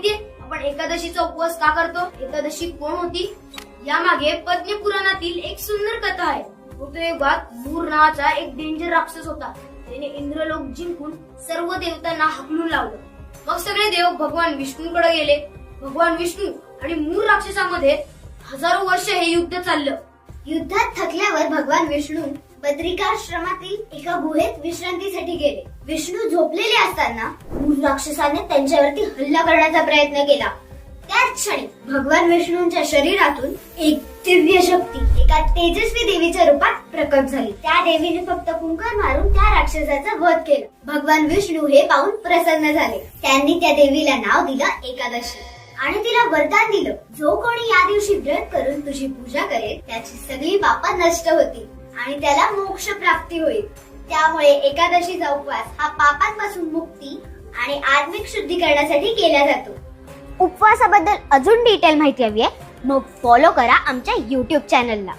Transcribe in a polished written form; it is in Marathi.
माहितीये आपण एकादशीचा उपवास का करतो? एकादशी कोण होती? यामागे पद्म पुराणातील एक सुंदर कथा आहे. युगात मूर नावाचा एक डेंजर राक्षस होता. त्याने इंद्रलोक जिंकून सर्व देवतांना हाकलून लावलं. मग सगळे देव भगवान विष्णूकडे गेले. भगवान विष्णू आणि मूर राक्षसामध्ये हजारो वर्ष हे युद्ध चाललं. युद्धात थकल्यावर भगवान विष्णू बद्रिकाश्रमातील एका गुहेत विश्रांतीसाठी गेले. विष्णू झोपलेले असताना मूर राक्षसाने त्यांच्यावरती हल्ला करण्याचा प्रयत्न केला. त्याच क्षणी भगवान विष्णूंच्या शरीरातून एक दिव्य शक्ती एका तेजस्वी देवीच्या रूपात प्रकट झाली. त्या देवीने फक्त फुंकर मारून त्या राक्षसाचा वध केला. भगवान विष्णू हे पाहून प्रसन्न झाले. त्यांनी त्या देवीला नाव दिलं एकादशी आणि तिला वरदान दिलं, जो कोणी या दिवशी व्रत करून तुझी पूजा करेल त्याची सगळी पापं नष्ट होतील आणि त्याला मोक्ष प्राप्ती होईल. त्यामुळे एकादशीचा उपवास हा पापांपासून मुक्ती आणि आत्मिक शुद्धीकरणासाठी केला जातो. उपवासाबद्दल अजून डिटेल माहिती हवी आहे मग फॉलो करा आमच्या YouTube चॅनलला.